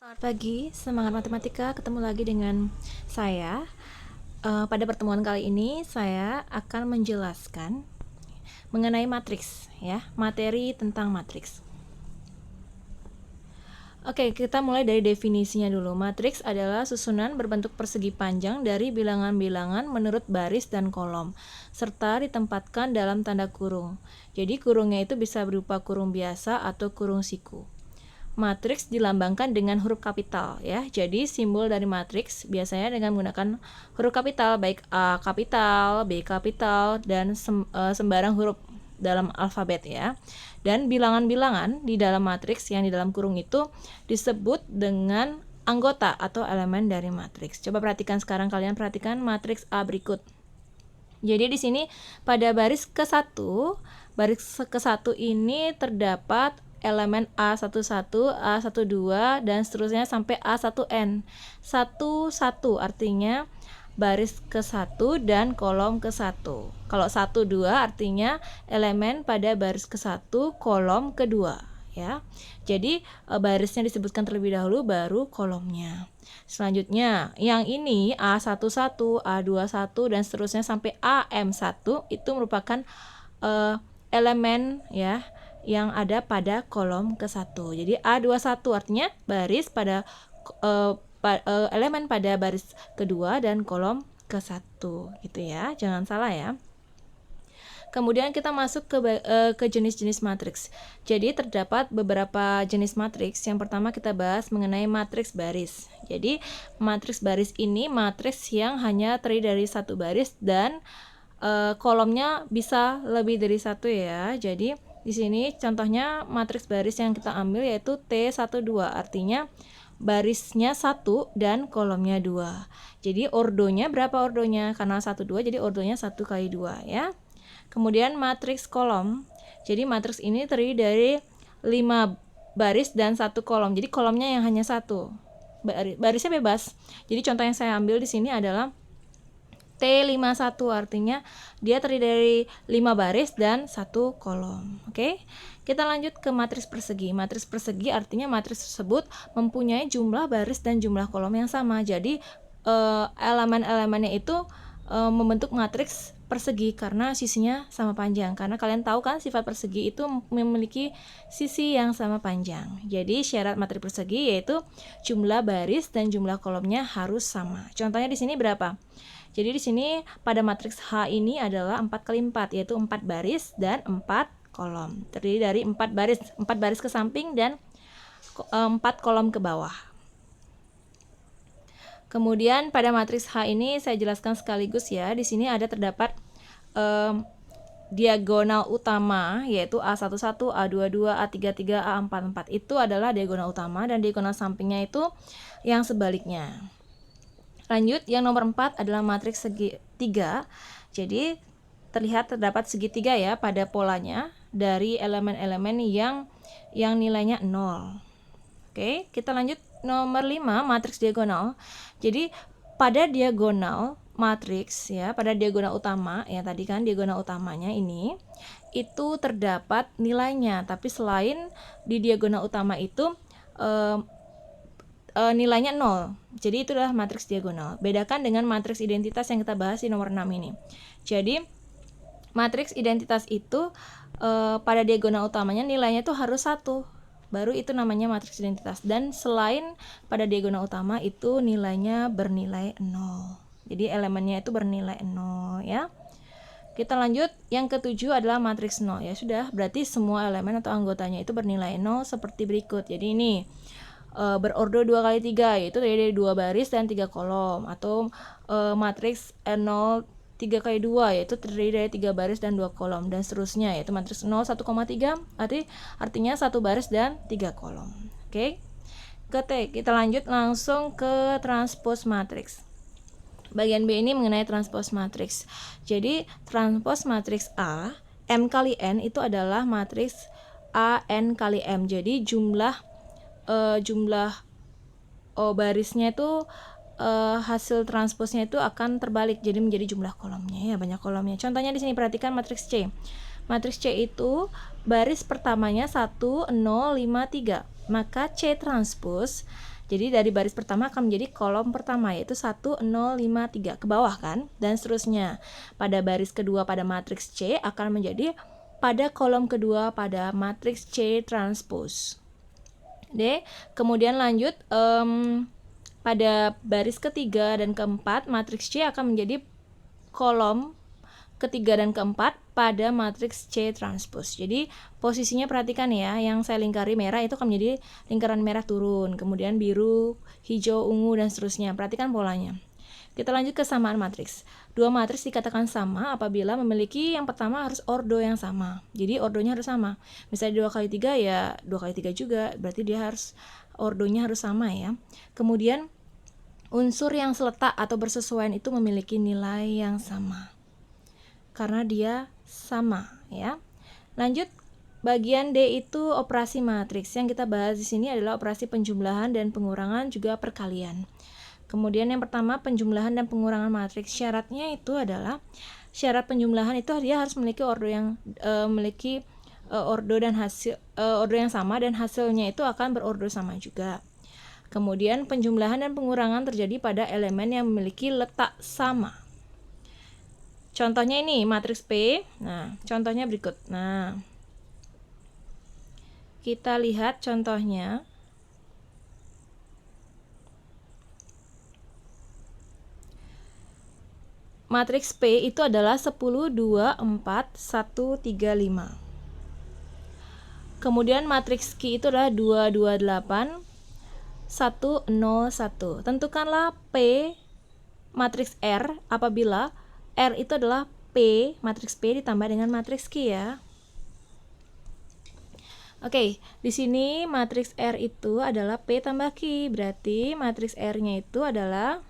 Selamat pagi, semangat matematika. Ketemu lagi dengan saya. Pada pertemuan kali ini saya akan menjelaskan mengenai matriks, ya, materi tentang matriks. Oke, kita mulai dari definisinya dulu. Matriks adalah susunan berbentuk persegi panjang dari bilangan-bilangan menurut baris dan kolom, serta ditempatkan dalam tanda kurung. Jadi kurungnya itu bisa berupa kurung biasa atau kurung siku. Matriks dilambangkan dengan huruf kapital, ya. Jadi simbol dari matriks biasanya dengan menggunakan huruf kapital, baik A kapital, B kapital, dan sembarang huruf dalam alfabet, ya. Dan bilangan-bilangan di dalam matriks yang di dalam kurung itu disebut dengan anggota atau elemen dari matriks. Coba perhatikan sekarang, kalian perhatikan matriks A berikut. Jadi di sini pada baris ke-1 ini terdapat elemen A11, A12, dan seterusnya sampai A1N. 1 artinya baris ke-1 dan kolom ke-1. Kalau 1, 2 artinya elemen pada baris ke-1, kolom kedua, ya. Jadi barisnya disebutkan terlebih dahulu baru kolomnya. Selanjutnya, yang ini A11, A21, dan seterusnya sampai AM1 itu merupakan elemen, ya, yang ada pada kolom ke-1. Jadi A21 artinya baris pada elemen pada baris kedua dan kolom ke-1 gitu, ya. Jangan salah, ya. Kemudian kita masuk ke jenis-jenis matriks. Jadi terdapat beberapa jenis matriks. Yang pertama kita bahas mengenai matriks baris. Jadi matriks baris ini matriks yang hanya terdiri dari satu baris dan kolomnya bisa lebih dari satu, ya. Jadi di sini contohnya matriks baris yang kita ambil yaitu T12, artinya barisnya 1 dan kolomnya 2. Jadi ordonya berapa ordonya? Karena 1, 2 jadi ordonya 1 kali 2, ya. Kemudian matriks kolom. Jadi matriks ini terdiri dari 5 baris dan 1 kolom. Jadi kolomnya yang hanya 1. Barisnya bebas. Jadi contoh yang saya ambil di sini adalah T51, artinya dia terdiri dari 5 baris dan 1 kolom. Oke. Kita lanjut ke matriks persegi. Matriks persegi artinya matriks tersebut mempunyai jumlah baris dan jumlah kolom yang sama. Jadi elemen-elemennya itu membentuk matriks persegi karena sisinya sama panjang. Karena kalian tahu kan sifat persegi itu memiliki sisi yang sama panjang. Jadi syarat matriks persegi yaitu jumlah baris dan jumlah kolomnya harus sama. Contohnya di sini berapa? Jadi di sini pada matriks H ini adalah 4 kali 4, yaitu 4 baris dan 4 kolom. Terdiri dari 4 baris ke samping dan 4 kolom ke bawah. Kemudian pada matriks H ini saya jelaskan sekaligus, ya. Di sini ada terdapat diagonal utama yaitu A11, A22, A33, A44. Itu adalah diagonal utama dan diagonal sampingnya itu yang sebaliknya. Lanjut, yang nomor 4 adalah matriks segitiga. Jadi terlihat terdapat segitiga, ya, pada polanya dari elemen-elemen yang nilainya 0. Oke, kita lanjut nomor 5, matriks diagonal. Jadi pada diagonal matriks, ya, pada diagonal utama, ya, tadi kan diagonal utamanya ini itu terdapat nilainya, tapi selain di diagonal utama itu nilainya 0. Jadi itu adalah matriks diagonal. Bedakan dengan matriks identitas yang kita bahas di nomor 6 ini. Jadi matriks identitas itu pada diagonal utamanya nilainya itu harus 1. Baru itu namanya matriks identitas. Dan selain pada diagonal utama itu nilainya bernilai 0. Jadi elemennya itu bernilai 0, ya. Kita lanjut, yang ketujuh adalah matriks 0. Ya sudah, berarti semua elemen atau anggotanya itu bernilai 0 seperti berikut. Jadi ini berordo 2 kali 3, yaitu dari 2 baris dan 3 kolom. Atau matriks 0 3 kali 2, yaitu terdiri dari 3 baris dan 2 kolom, dan seterusnya, yaitu matriks 0 1,3 artinya 1 baris dan 3 kolom. Oke. Kita lanjut langsung ke transpose matriks. Bagian B ini mengenai transpose matriks. Jadi transpose matriks A M kali N itu adalah matriks A N kali M. Jadi jumlah barisnya itu hasil transposnya itu akan terbalik, jadi menjadi jumlah kolomnya, ya, banyak kolomnya. Contohnya di sini perhatikan matriks C. Matriks C itu baris pertamanya 1, 0, 5, 3. Maka C transpose Jadi dari baris pertama akan menjadi kolom pertama, yaitu 1, 0, 5, 3 ke bawah kan, dan seterusnya. Pada baris kedua pada matriks C akan menjadi pada kolom kedua pada matriks C transpose. D. Kemudian lanjut pada baris ketiga dan keempat matriks C akan menjadi kolom ketiga dan keempat pada matriks C transpose. Jadi posisinya perhatikan ya, yang saya lingkari merah itu akan menjadi lingkaran merah turun, kemudian biru, hijau, ungu, dan seterusnya. Perhatikan polanya. Kita lanjut ke kesamaan matriks. Dua matriks dikatakan sama apabila memiliki yang pertama harus ordo yang sama. Jadi ordonya harus sama. Misalnya 2 kali 3 ya 2 kali 3 juga, berarti dia harus ordonya harus sama ya. Kemudian unsur yang seletak atau bersesuaian itu memiliki nilai yang sama karena dia sama ya. Lanjut, bagian D itu operasi matriks. Yang kita bahas di sini adalah operasi penjumlahan dan pengurangan juga perkalian. Kemudian yang pertama penjumlahan dan pengurangan matriks. Syaratnya itu adalah syarat penjumlahan itu dia harus memiliki ordo yang ordo dan hasil ordo yang sama dan hasilnya itu akan berordo sama juga. Kemudian penjumlahan dan pengurangan terjadi pada elemen yang memiliki letak sama. Contohnya ini matriks P. Nah, contohnya berikut. Nah, kita lihat contohnya. Matriks P itu adalah 10, 2, 4, 1, 3, 5. Kemudian matriks Q itu adalah 2, 2, 8, 1, 0, 1. Tentukanlah P matriks R apabila R itu adalah P, matriks P ditambah dengan matriks Q ya. Oke, di sini matriks R itu adalah P tambah Q, berarti matriks R-nya itu adalah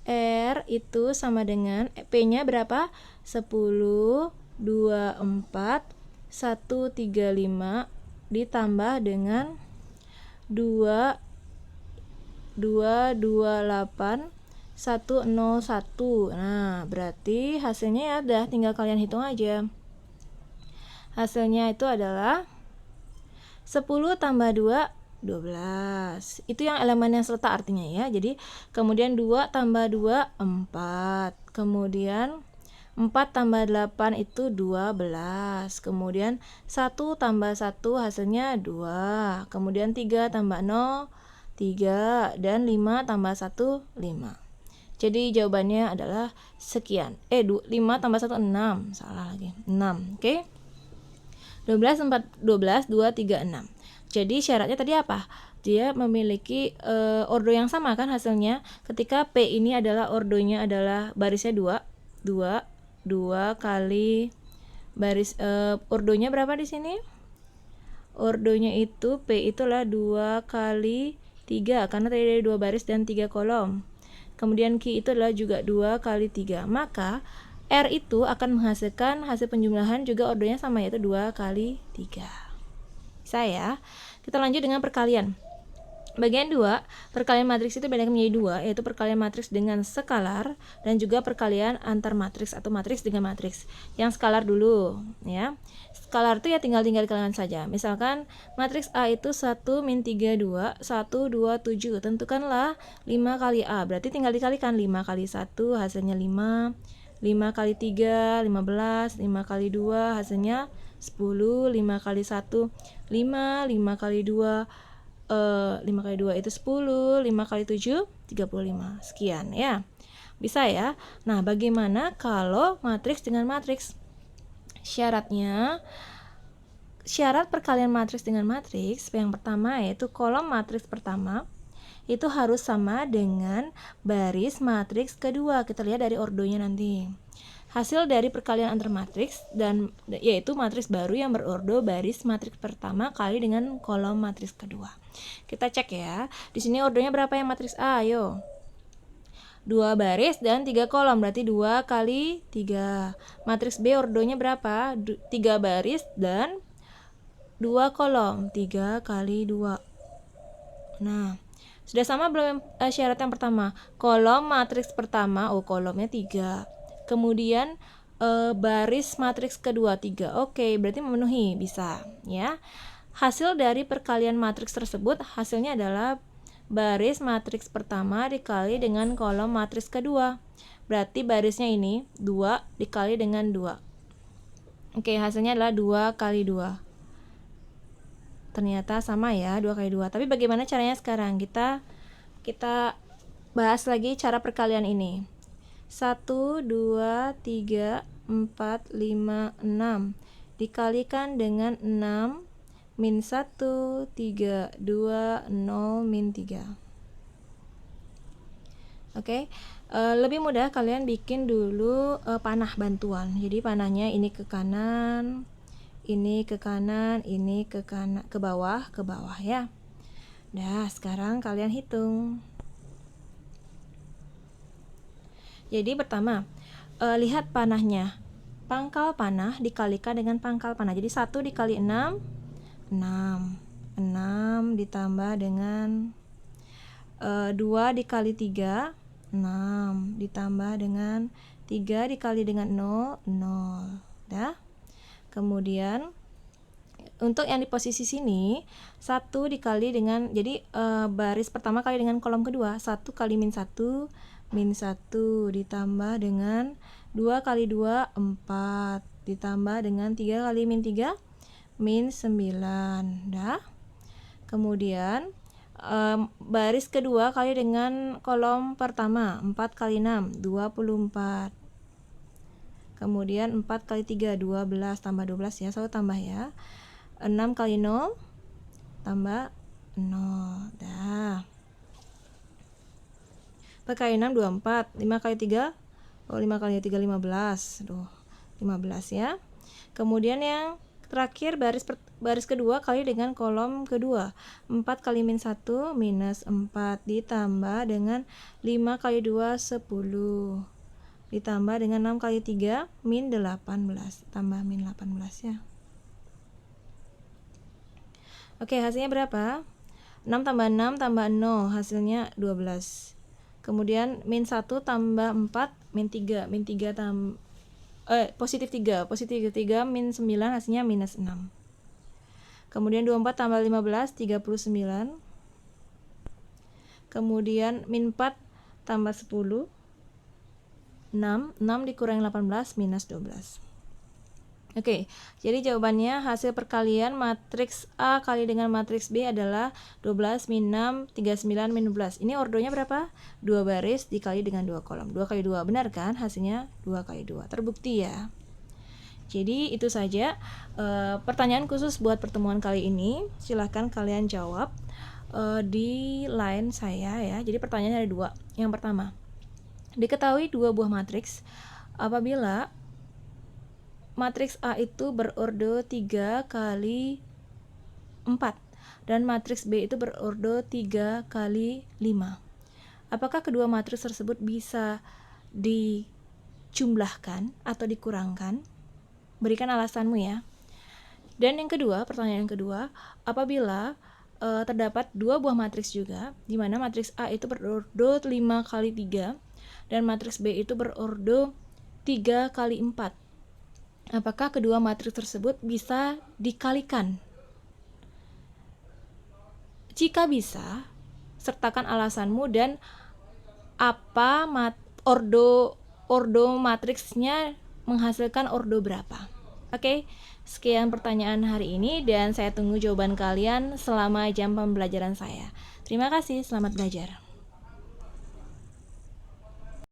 R itu sama dengan P-nya berapa? 10, 2, 4, 1, 3, 5 ditambah dengan 2, 2, 2, 8, 1, 0, 1. Nah, berarti hasilnya ya udah tinggal kalian hitung aja. Hasilnya itu adalah 10 tambah 2, 12. Itu yang elemen yang seletak artinya ya. Jadi, kemudian 2 tambah 2, 4. Kemudian 4 tambah 8 itu 12. Kemudian 1 tambah 1 hasilnya 2. Kemudian 3 tambah 0, 3. Dan 5 tambah 1, 5. Jadi jawabannya adalah sekian. 5 tambah 1, 6. Salah lagi. 6. Oke. 12, 4, 12, 2, 3, 6. Jadi syaratnya tadi apa? Dia memiliki ordo yang sama kan hasilnya. Ketika P ini adalah ordonya adalah barisnya 2 kali baris ordonya berapa di sini? Ordonya itu P itulah 2 kali 3 karena tadi ada 2 baris dan 3 kolom. Kemudian Q itu adalah juga 2 kali 3. Maka R itu akan menghasilkan hasil penjumlahan juga ordonya sama, yaitu 2 kali 3. Bisa ya? Kita lanjut dengan perkalian. Bagian 2, perkalian matriks itu bedakan menjadi 2, yaitu perkalian matriks dengan skalar dan juga perkalian antar matriks atau matriks dengan matriks. Yang skalar dulu ya. Skalar itu ya tinggal dikalikan saja. Misalkan matriks A itu 1, min 3, 2, 1, 2, 7. Tentukanlah 5 kali A. Berarti tinggal dikalikan 5 kali 1 hasilnya 5. 5 kali 3, 15. 5 kali 2 hasilnya 10. 5 kali 1, 5. 5 kali 2, 5 kali 2 itu 10. 5 kali 7, 35. Sekian ya. Bisa ya. Nah, bagaimana kalau matriks dengan matriks? Syarat perkalian matriks dengan matriks yang pertama yaitu kolom matriks pertama itu harus sama dengan baris matriks kedua. Kita lihat dari ordonya nanti. Hasil dari perkalian antar matriks dan yaitu matriks baru yang berordo baris matriks pertama kali dengan kolom matriks kedua. Kita cek ya. Di sini ordonya berapa yang matriks A? Ayo. 2 baris dan 3 kolom, berarti 2 kali 3. Matriks B ordonya berapa? 3 baris dan 2 kolom. 3 kali 2. Nah, sudah sama belum syarat yang pertama? Kolom matriks pertama, kolomnya 3. Kemudian baris matriks kedua 3. Oke, berarti memenuhi, bisa ya. Hasil dari perkalian matriks tersebut hasilnya adalah baris matriks pertama dikali dengan kolom matriks kedua. Berarti barisnya ini 2 dikali dengan 2. Oke, hasilnya adalah 2 kali 2. Ternyata sama ya, 2 kali 2. Tapi bagaimana caranya sekarang? Kita bahas lagi cara perkalian ini. 1, 2, 3, 4, 5, 6 dikalikan dengan 6 min 1, 3, 2, 0, min 3. Oke, lebih mudah kalian bikin dulu panah bantuan. Jadi panahnya ini ke kanan, ini ke kanan, ini ke kanan, ke bawah ya. Nah, sekarang kalian hitung. Jadi pertama, lihat panahnya. Pangkal panah dikalikan dengan pangkal panah. Jadi 1 dikali 6, 6 ditambah dengan 2 dikali 3, 6 ditambah dengan 3 dikali dengan 0, 0. Dah. Kemudian untuk yang di posisi sini 1 dikali dengan, jadi baris pertama kali dengan kolom kedua, 1 kali min 1 ditambah dengan 2 kali 2, 4 ditambah dengan 3 kali min 3, min 9. Dah. Kemudian baris kedua kali dengan kolom pertama, 4 kali 6, 24. Kemudian 4 kali 3, 12 tambah 12 ya, selalu tambah ya. 6 kali 0 tambah 0. Dah. 4 kali 6, 24. 5 kali 3, 5 kali 3, 15. 15 ya. Kemudian yang terakhir baris kedua kali dengan kolom kedua, 4 kali min 1 minus 4 ditambah dengan 5 kali 2, 10 ditambah dengan 6 kali 3 min 18 tambah min 18 ya. Oke, hasilnya berapa? 6 tambah 6 tambah 0, hasilnya 12. Kemudian min 1 tambah 4 min 3 positif 3 min 9, hasilnya minus 6. Kemudian 24 tambah 15, 39. Kemudian min 4 tambah 10, 6 dikurangi 18, minus 12. Oke, jadi jawabannya hasil perkalian matriks A kali dengan matriks B adalah 12 min 6, 39 min 12. Ini ordonya berapa? 2 baris dikali dengan 2 kolom. 2 kali 2, benar kan? Hasilnya 2 kali 2. Terbukti ya. Jadi itu saja pertanyaan khusus buat pertemuan kali ini. Silahkan kalian jawab di line saya ya. Jadi pertanyaannya ada 2. Yang pertama, diketahui 2 buah matriks apabila matriks A itu berordo 3 kali 4 dan matriks B itu berordo 3 kali 5. Apakah kedua matriks tersebut bisa dijumlahkan atau dikurangkan? Berikan alasanmu ya. Dan yang kedua, pertanyaan yang kedua, apabila terdapat 2 buah matriks juga, di mana matriks A itu berordo 5 kali 3 dan matriks B itu berordo 3 kali 4. Apakah kedua matriks tersebut bisa dikalikan? Jika bisa, sertakan alasanmu dan apa ordo matriksnya menghasilkan ordo berapa. Oke, sekian pertanyaan hari ini dan saya tunggu jawaban kalian selama jam pembelajaran saya. Terima kasih, selamat belajar.